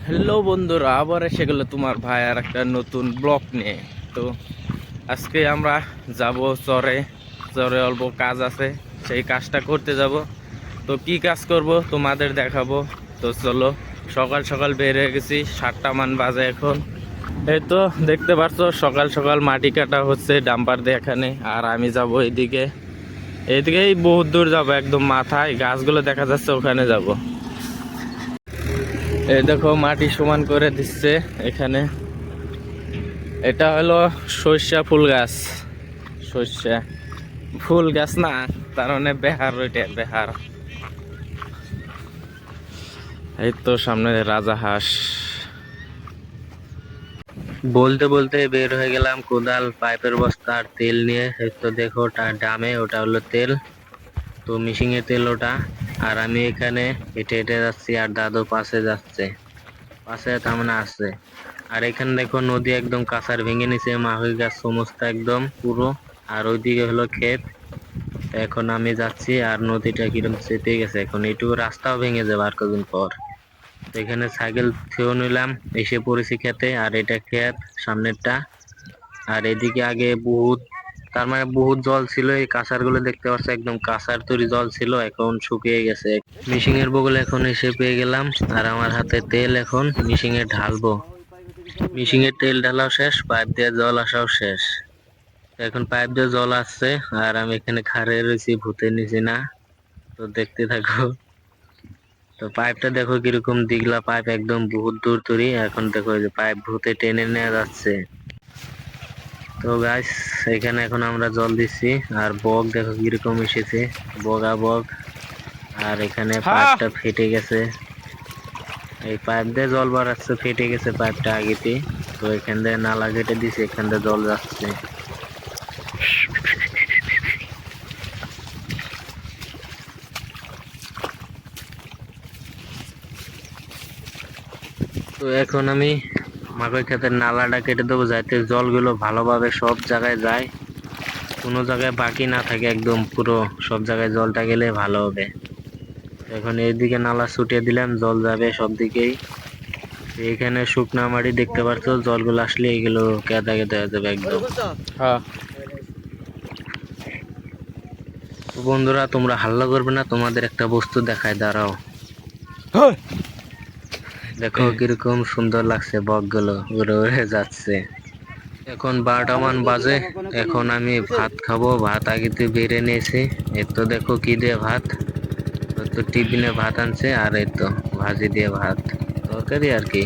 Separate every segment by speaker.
Speaker 1: Hello বন্ধুরা, আবার এসে গেল তোমার ভাই আর একটা নতুন ব্লগ নিয়ে। তো আজকে আমরা যাব চরে। চরে অল্প কাজ আছে, সেই কাজটা করতে যাব। তো কি কাজ করব তোমাদের দেখাবো। তো চলো, সকাল সকাল বের হয়ে গেছি, 7টা মান বাজে এখন। এই তো দেখতে পাচ্ছ, সকাল সকাল মাটি কাটা হচ্ছে ডাম্পার দিয়ে এখানে। আর আমি যাব এইদিকে, এইদিকেই বহুত দূর যাব, একদম মাথায় গাছগুলো দেখা যাচ্ছে, ওখানে যাব। এই দেখো মাটি সমান করে দিচ্ছে এখানে। এটা হলো সর্ষা ফুল গাছ। সর্ষা ফুল গাছ না, তার মানে বেহার, ওইটা বেহার। এই তো সামনে রাজা হাঁস। বলতে বলতে বের হয়ে গেলাম, কোদাল, পাইপের বস্তা আর তেল নিয়ে। এই তো দেখো ওটা ডামে, ওটা হলো তেল। তো মিশিং এর তেল ওটা। আর আমি এখানে হেঁটে হেঁটে যাচ্ছি, আর দাদু পাশে যাচ্ছে, পাশে তার মানে আছে। আর এখানে দেখো নদী একদম কাঁচার ভেঙে নিছে, মাহুই গাছ সমস্ত একদম পুরো। আর ওইদিকে হলো ক্ষেত। তো এখন আমি যাচ্ছি, আর নদীটা কিরকম চেপে গেছে, এখন এইটুকু রাস্তাও ভেঙে যাবে আর কদিন পর। তো এখানে সাইকেল থেও নিলাম, এসে পড়েছি খেতে। আর এটা ক্ষেত সামনেরটা। আর এদিকে আগে বহুত, তার মানে বহুত জল ছিল, এই কাঁচার গুলো দেখতে পাচ্ছ, একদম কাঁচার তৈরি জল ছিল, এখন শুকিয়ে গেছে। মিশিং এর বগলে এখন এসে পেয়ে গেলাম, আর আমার হাতে তেল, এখন মিশিং এ ঢালবো। মিশিং এর তেল ঢালাও শেষ, পাইপ দিয়ে জল আসাও শেষ। তো এখন পাইপ দিয়ে জল আসছে, আর আমি এখানে খাড়ে রয়েছি, ভূতে নিছি না। তো দেখতে থাকো। তো পাইপটা দেখো কিরকম দিগলা পাইপ, একদম বহুত দূর দূরই। এখন দেখো এই যে পাইপ ভূতে টেনে নিয়ে যাচ্ছে। তো গাইস, এখানে এখন আমরা জল দিচ্ছি। আর বক দেখো কিরকম এসেছে, বগা বক। আর এখানে
Speaker 2: হ্যাঁ।
Speaker 1: পাইপটা ফেটে গেছে, এই পাইপ দিয়ে জল বাড়াচ্ছে, ফেটে গেছে পাইপটা আগেতে। তো এখান দিয়ে নালা কেটে দিছে, এখান দিয়ে জল যাচ্ছে। তো এখন আমি মাকৈ ক্ষেতের নালাটা কেটে দেবো, যাতে জলগুলো ভালোভাবে সব জায়গায় যায়, কোনো জায়গায় বাকি না থাকে, একদম পুরো সব জায়গায় জলটা গেলে ভালো হবে। তো এখন এইদিকে নালা ছুটিয়ে দিলাম, জল যাবে সব দিকেই। এখানে শুকনা মাটি দেখতে পাচ্ছ, জলগুলো আসলে এগুলো কেদা কেদা হয়ে যাবে একদম।
Speaker 2: হ্যাঁ।
Speaker 1: তো বন্ধুরা, তোমরা হাল্লা করবে না, তোমাদের একটা বস্তু দেখায়, দাঁড়াও। দেখো কিরকম সুন্দর লাগছে, বকগুলো উড়ে উড়ে যাচ্ছে। এখন 12টা মান বাজে, এখন আমি ভাত খাবো। ভাত আগেতে বেড়ে নিয়েছি। এই তো দেখো কি দিয়ে ভাত, ওই তো টিফিনে ভাত আনছে, আর এই তো ভাজি দিয়ে ভাত, তরকারি আর কি।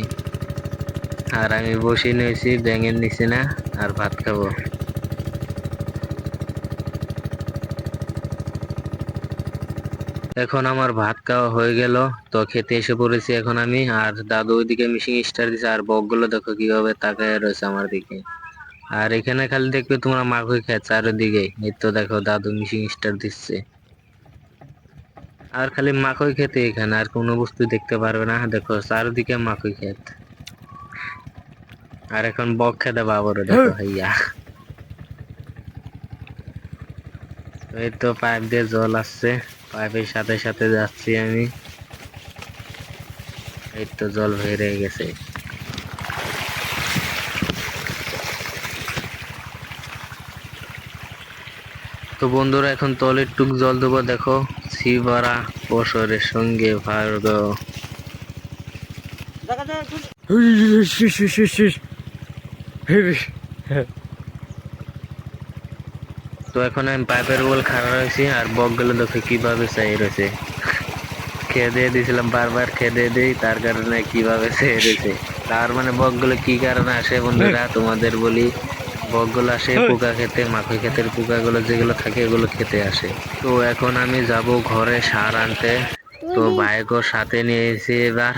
Speaker 1: আর আমি বসে নিয়েছি ব্যাঙের নিচে না, আর ভাত খাবো। এখন আমার ভাত খাওয়া হয়ে গেল। তো খেতে এসে পড়েছি এখন আমি, আর দাদু ওইদিকে মিশিং স্টার দিছে। আর বকগুলো দেখো কিভাবে তাকায় রয়েছে আমার দিকে। আর এখানে খালি দেখবে তোমরা মাখই খেত চারিদিকে। এই তো দেখো দাদু মিশিং স্টার দিচ্ছে। আর খালি মাখই খেতে, এখানে আর কোনো বস্তু দেখতে পারবে না, দেখো চারিদিকে মাখই খেত। আর এখন বক খেতে বাবরে দেখো ভাইয়া। তো এই তো পাইপ দিয়ে জল আসছে, পাইপের সাথে সাথে যাচ্ছি আমি। এই তো জল বেড়ে গেছে। তো বন্ধুরা, এখন তলের টুক জল দেবো, দেখো শিবরা পশরের সঙ্গে ভার্গ। তো এখন আমি পাইপের বল খাড়া রয়েছি, আর বক গুলো দেখো কিভাবে চাই রয়েছে। খেয়ে দিয়ে দিয়েছিলাম, বারবার খেয়ে দিই, তার কারণে কিভাবে চেয়ে রয়েছে। তার মানে বক গুলো কি কারণে আসে বন্ধুরা, তোমাদের বলি। বক গুলো আসে পোকা খেতে, মাখই ক্ষেতের পোকা গুলো যেগুলো থাকে, এগুলো খেতে আসে। তো এখন আমি যাব ঘরে সার আনতে। তো ভাইকে সাথে নিয়ে এসেছি এবার।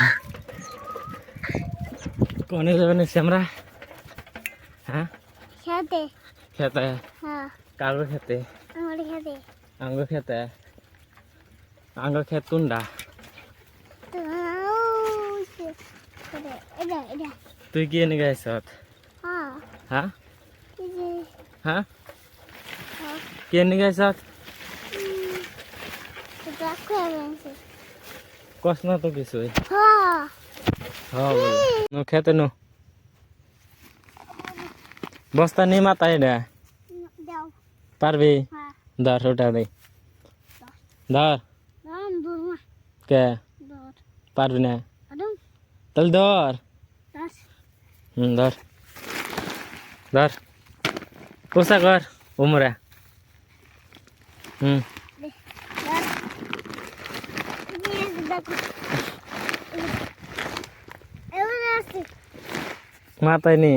Speaker 2: কোনে যাবেন আমরা? হ্যাঁ,
Speaker 3: খেতে।
Speaker 2: খেতে।
Speaker 3: হ্যাঁ,
Speaker 2: কাগো খেতে,
Speaker 3: আমার খেতে।
Speaker 2: আঙ্গ খেতে, আঙ্গ খেত কোনটা?
Speaker 3: তো এটা এটা।
Speaker 2: তুই কি এনে গাইছ?
Speaker 3: হ্যাঁ,
Speaker 2: হ্যাঁ
Speaker 3: এই যে
Speaker 2: হ্যাঁ,
Speaker 3: হ্যাঁ,
Speaker 2: কি এনে গাইছ?
Speaker 3: এটা করে আনছে।
Speaker 2: কস না তো কিছুই।
Speaker 3: হ্যাঁ,
Speaker 2: হ্যাঁ বলে নো খেতে নো বস্তা নিয়ে মাথায় এটা
Speaker 3: দাও
Speaker 2: পারবি
Speaker 3: হ্যাঁ
Speaker 2: ধর ওটা দে ধর
Speaker 3: দাম দুর্মা
Speaker 2: কে
Speaker 3: দর
Speaker 2: পারবি না
Speaker 3: আদম
Speaker 2: তাহলে ধর
Speaker 3: দাস
Speaker 2: ধর ধর কোসা কর উমরা
Speaker 3: দাস নিয়ে দেখো এবার আসছে
Speaker 2: মাথায় নি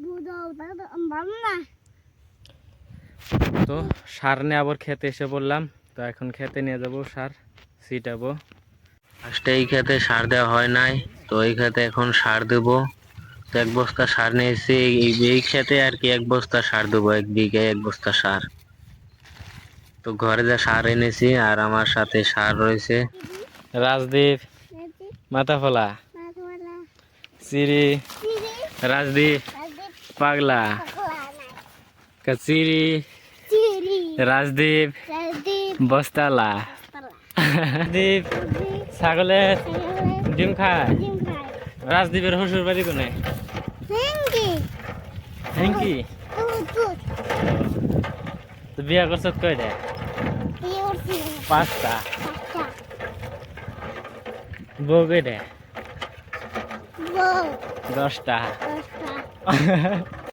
Speaker 3: বুদাও দাদা ভালো না
Speaker 2: তো সার নিয়ে আবার খেতে এসে বললাম তো এখন খেতে নিয়ে যাব সার ছিটাবো
Speaker 1: ফার্স্টে এই খেতে সার দেওয়া হয় নাই, তো এই খেতে এখন সার দেবো। তো 1 বস্তা সার নিয়েছি এই খেতে আর কি, 1 বস্তা সার দেবো, 1 বিঘায় 1 বস্তা সার। তো ঘরে যা সার এনেছি আর আমার সাথে সার রয়েছে
Speaker 2: রাজদীপ
Speaker 3: নাতি
Speaker 2: মাথা ফলা
Speaker 3: মাতওয়ালা
Speaker 2: চিরি
Speaker 3: চিরি
Speaker 2: রাজদীপ
Speaker 3: নাতি
Speaker 2: পাগলা
Speaker 3: পাকলা নাই
Speaker 2: কচিরি
Speaker 3: চিরি
Speaker 2: রাজদীপ
Speaker 3: নাতি
Speaker 2: বস্তালা
Speaker 3: পালা
Speaker 2: দীপ ছাগলের
Speaker 3: সাগরে
Speaker 2: ডিম খায়
Speaker 3: ডিম খায়
Speaker 2: রাজদীপের শ্বশুর বাড়ি কোনে
Speaker 3: হেঙ্গি
Speaker 2: হ্যাঙ্কি
Speaker 3: তুত
Speaker 2: তো বিয়া করছ কয়টা
Speaker 3: পিওরসি
Speaker 2: 5টা
Speaker 3: পাঁচটা
Speaker 2: বউ কয়টা
Speaker 3: বউ
Speaker 2: 10টা
Speaker 3: দশটা